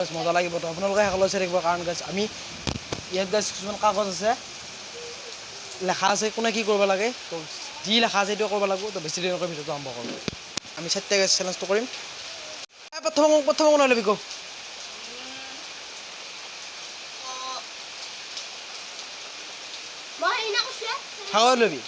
মজা লাগিব তো আপোনালোকে সকলোৱে চাই থাকিব কাৰণ গাইছ আমি ইয়াত গাইছ কিছুমান কাগজ আছে লেখা আছে কোনে কি কৰিব লাগে তো যি লেখা আছে এইটো কৰিব লাগিব তো বেছি দেৰি নকৰি ভিডিঅ'টো আৰম্ভ কৰোঁ আমি চাৰিটা গাইছ চেলেঞ্জটো কৰিম প্ৰথম কোনে ল'বি কওঁ খাওঁ ল'বি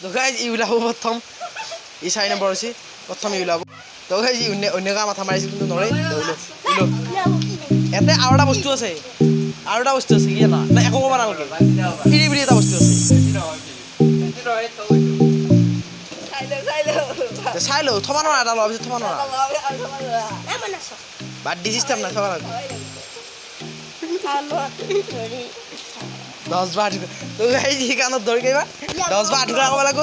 তো গাইজ ই ওলাব প্ৰথম ই 4 নম্বৰ হৈছে প্ৰথম ই ওলাব তো গাইজ ই অন্য কাম মাথা মাৰিছিল কিন্তু নৰে ইয়াতে আৰু এটা বস্তু আছে কি এটা না একো ক'ব নালাগে ফিৰি বুলি এটা বস্তু আছে চাই লওঁ থবা নোৱাৰা এটা লোৱাৰ পিছত থবা নোৱাৰা বাদ দি চিষ্টেম নাই থবা লাগিব 10 বাৰ তো গাইজ ই কাণত ধৰি কেইবা 10 বাৰ আঠুৰা ক'ব লাগিব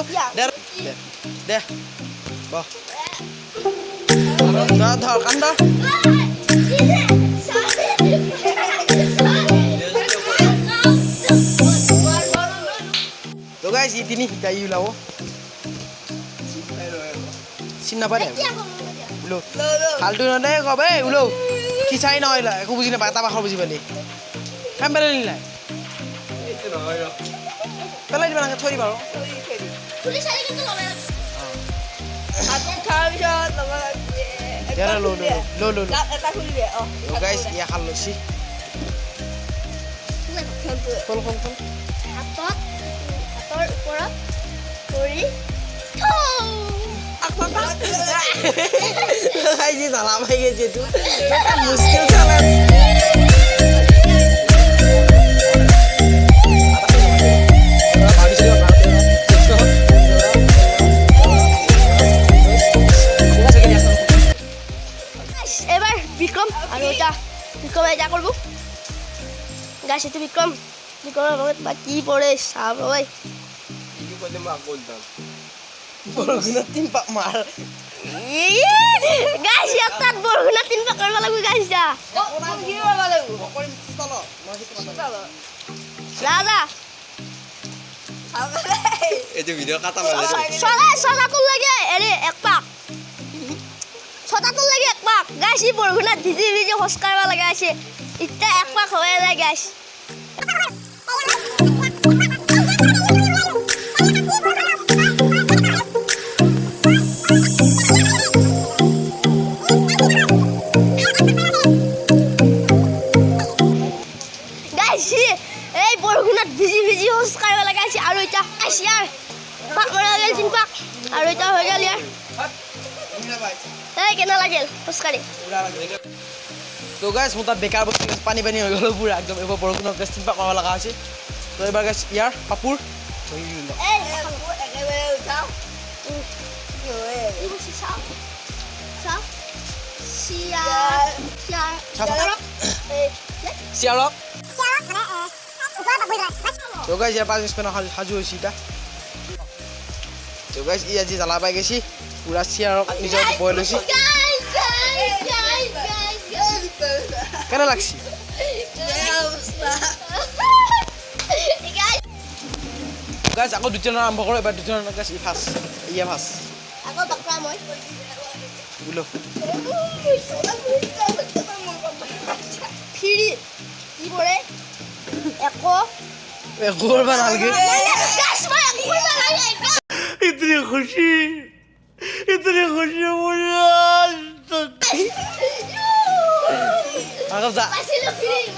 দে বহ ধৰ কান্দ তো গাইজ ই তিনি শিকাই ওলাব চিন নাপায় দে ওলো ফাল্টু নদে কবে ওলো কি চাই নহয় একো বুজি নাপায় এটা বাখৰ বুজি পালি কাম পেলাই নিলাই পেলাই দিবা নাগে থৈ দিবা আৰু গাইজ ইয়া খাল লৈছি খোল জ্বালা পাই গেছে মুশকিল চালা এবার বিক্রম আর ওটা বিক্রম এটা করবো গাছ এতে বিক্রমের বহুত বাকি পড়ে সাপ ভাই বৰগুণত 3 পাক মাৰ গাছ এটাত বৰগুণত 3 পাক মারবা লাগবে গাছ দা কি মারবা লাগবে দাদা এইটো ভিডিও কাটা মালে সদা তোর লাগে আরে এক পাক সদা তোর লাগে এক পাক গাছ ই বরগুণত ভিজি খোজ কাঢ়বা লাগা আছে ইটা এক পাক হয়ে যায় গাছ এই বৰগুণত ভিজি খোজ কাঢ়বা লাগা আছে আৰু এটা আসিয়াৰ পাক মাৰা গেল 3 পাক আৰু এটা হৈ গেল ইয়াৰ এই কেনা লাগিল খোজ কাঢ়ি তো গাইজ মোৰ তাত বেকাৰ বস্তু পানী হৈ গ'ল পুৰা একদম এবাৰ বৰষুণত 3 পাক মাৰবা লগা হৈছে তো এবাৰ গাইজ ইয়াৰ কাপোৰ এই কাপোৰ একেবাৰে উঠাও এই বসি চাও চিয়াৰক তো গাইজ ইয়াৰ পাঁচ পেন সাজু হৈছে এতিয়া তো গাইজ ই আজি জ্বালা পাই গৈছি পুৰা চিয়াৰক নিজৰ বইল হৈছে কেনে লাগছি গাইজ আকৌ দ্বিতীয় আৰম্ভ কৰোঁ এবাৰ দ্বিতীয় গাইজ ই ফাৰ্ষ্ট ইয়ে ফাৰ্ষ্ট আকৌ বাকৰা মই বোলো ফিৰি কি পৰে একো কৰবা নালগে গাছ মই একো কৰবা লাগে इतनी खुशी मुझे আগত যা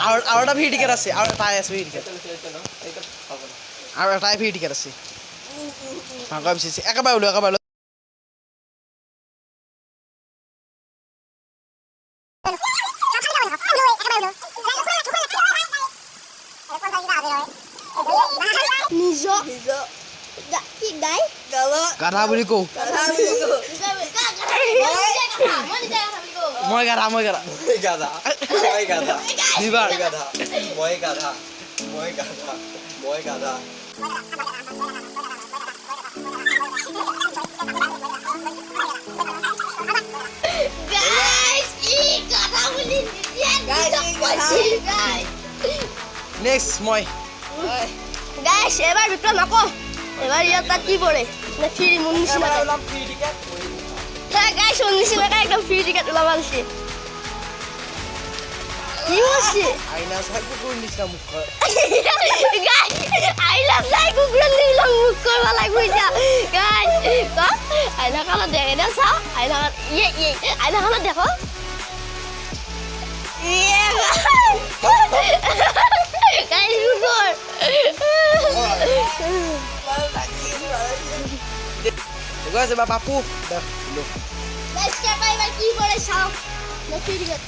আৰু এটা ফ্ৰী টিকেট আছে আৰু এটাই আছে ফ্ৰী টিকেট আৰু এটাই ফ্ৰী টিকেট আছে আগত বিচিছে একেবাৰে ওলো নিজ কি গাই গাধা বুলি কওঁ মই গাধা দুইবাৰ মই গাধা Guys, ini kata boleh dia guys. Next মই গাইছ এবাৰ বিক্ৰম আকৌ এবাৰ ইয়াত তাত কি পৰে নে ফ্ৰী মোৰ নিচিনা গাইছ মোৰ নিচিনাকৈ একদম ফ্ৰী টিকেট ওলাব দিছে কি হৈছে আইনা চাই কুকুৰ নিচিনা মুখ গাইছ আইলা চাই কুকুৰৰ নিচিনা মুখ কৰিব লাগিব এতিয়া গাইছ আইনাখনত দেখে না চাওঁ আইনাখনত আইনাখনত দেখো গাইছ কুকুৰ গৈ আছে বা বাপু দেখ গাইছ কেবাই বা কি কৰে চাওঁ নে ফ্ৰী টিকেট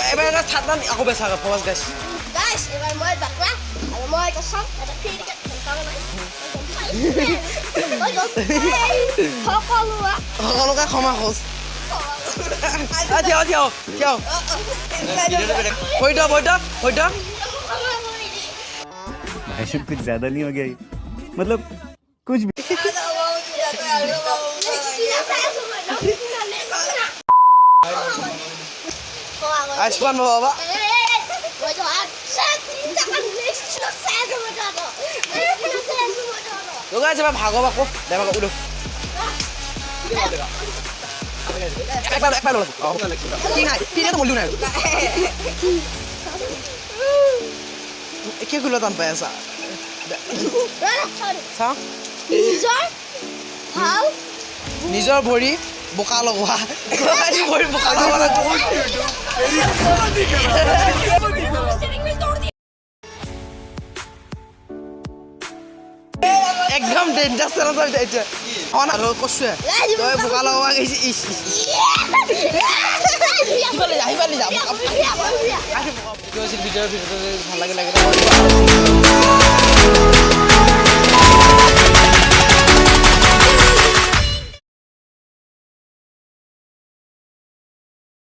এবাৰ এটা ছাট আকৌ বেচা ফৱাজ গাইছ Guys, এবাৰ মই বাকৰা আৰু মই এটা চাম এটা ফ্ৰী টিকেট সকলোকে ক্ষমা খোজ থিয় থিয় থিয় বৈঠ বৈঠ বৈঠ भाई साहब कुछ ज्यादा नहीं हो गया ये? मतलब कुछ भी আইসমান বাবা গৈ আছে বা ভাগব আকৌ দে ভাগব উদো একবাৰ ল'ব কি নাই তিনিটো মলিও নাই কি গুলো টান পাই আছা চাওঁ নিজৰ ভৰি বোকা লগোৱা ভৰি বোকা লগোৱা একদম ডেঞ্জাৰ চেলেঞ্জ হয় এতিয়া অন আৰু কচুৱে তই বোকা লগোৱা গৈছে ইচ আহিবালি যা ভিডিঅ'টো ভাল লাগে